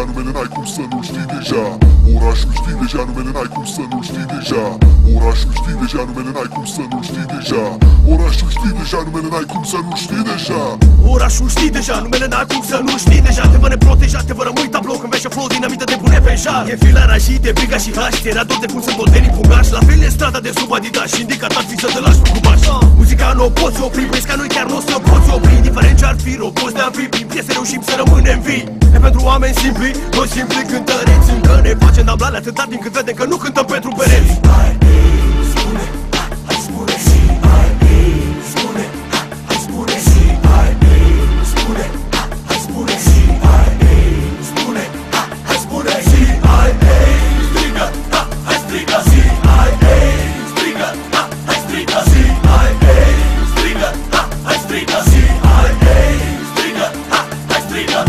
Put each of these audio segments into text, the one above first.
deja, numele n-ai cum să nu-l știi deja. Orașul știi deja, numele n-ai cum să nu-l știi deja. Orașul știi deja, numele n-ai cum să nu-l știi deja. Orașul știi deja, numele n-ai cum să nu-l știi deja. Orașul știi deja, numele n-ai cum să nu știi deja. Te vă neprotejat, te vă rămâi tablou când vezi flow dinamită de pune pe jar. E filarea și de briga și haș, era dor de cum sunt oltenii pungaș. La fel e strada de sub Adidas și indicat ar fi să te lași cu baș. Muzica nu o poți opri, băieți ca noi chiar nu o să poți opri. Indiferent ce ar fi, roboți de-a fi, prin piese reușim să rămânem vii. E pentru oameni simpli, noi simpli cântăreți. Încă ne facem dablale atâta timp cât vedem că nu cântăm pentru pereți. Spune, hai spune și spune, hai spune și spune, hai spune și spune, hai spune și strigă, hai strigă și strigă, hai strigă și strigă, hai strigă și strigă, hai strigă.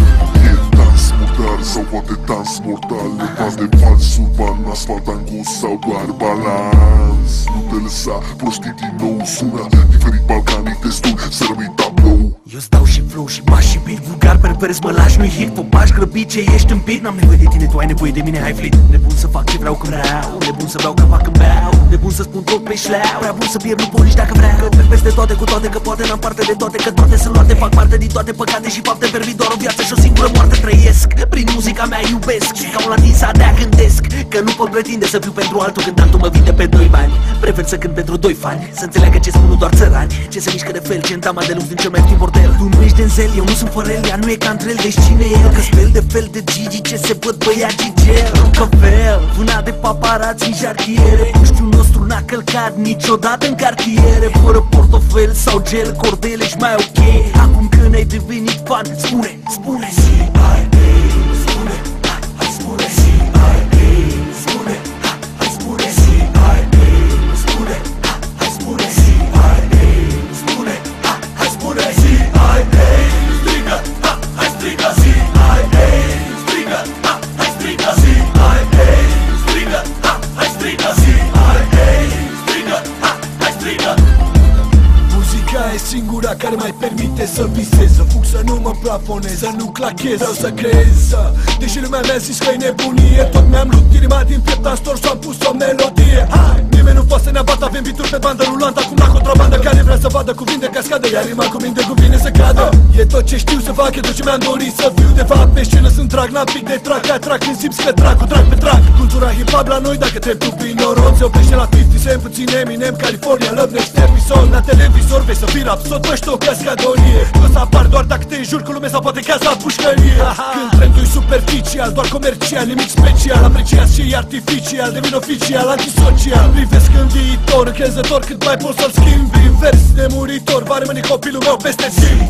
E dans murdar sau poate dans mortal. E pas de fals urban, asfalt angust sau doar balans. Nu te lăsa, prostii din nou sună diferit balcanic, destul să rămâi tablou. Eu-ți dau și flow și baș și beat vulgar, pervers, mă lași, nu-i hit, popaș, grăbit, ce ești împit. N-am nevoie de tine, tu ai nevoie de mine, hai flit. Nebun să fac ce vreau când vreau, nebun să beau, că fac când beau, nebun să spun tot pe șleau, prea bun să pierd, nu pot nici dacă vreau. Că merg peste toate cu toate, că poate n-am parte de toate, că toate sunt luate, fac parte din toate păcate și fapte, permit doar o viață și o singură moarte trăiesc. Prin muzica mea iubesc și ca un latin să adea gândesc, că nu pot pretinde să fiu pentru altul când altul mă vinde pe 2 bani. Prefer să cânt pentru 2 fani, să înțeleagă ce spun doar țărani, ce se mișcă de fel, ce întama de lux din cel mai ieftin bordel. Tu nu ești Denzel, eu nu sunt Forel, ea nu e ca între el, deci cine e el? Că spel de fel de Gigi, ce se văd băiații gel. Rockefeller, vânat de paparați în jartiere, puștiul nostru n-a călcat niciodată în cartiere. Fără portofel sau gel, cordele și mai ok. Acum când ai devenit fan, spune, spune și spune, hai spune și spune, hai spune și spune, hai spune și spune, hai spune și strigă, hai strigă și strigă, hai strigă și strigă, hai strigă și strigă, hai strigă. Muzica e singura care mai permite să visez, să fug, să nu mă plafonez, să nu clachez, vreau să creez. Deși lumea mi-a zis că-i nebunie, tot mi-am luat inima din piept, am stors și am pus o melodie. Hai! Nimeni nu poate să ne abată, avem bituri pe bandă rulantă, acum la contrabandă, care vrea să vadă cuvinte cascadă, iar rima cu minte cuvine să cadă. E tot ce știu să fac, e tot ce mi-am dorit să fiu. De fapt pe scenă sunt trag, n-am pic de trac, atrag când simți că trag, cu drag pe trac. Cultura hip-hop la noi, dacă te duc prin noroc, se oprește la 50 Cent, puțin Eminem, California, Love Next Episode. La televizor vei să fii rapsod, bă, știu o cascadorie. O să apar doar dacă te înjuri cu lume sau poate caz la pușcărie. Când trendul-i superficial, doar comercial, nimic special, apreciat și artificial, devin oficial, antisocial. Privesc în viitor, încrezător cât mai pot să-l schimbi. Invers nemuritor, va rămâne copilul meu peste timp.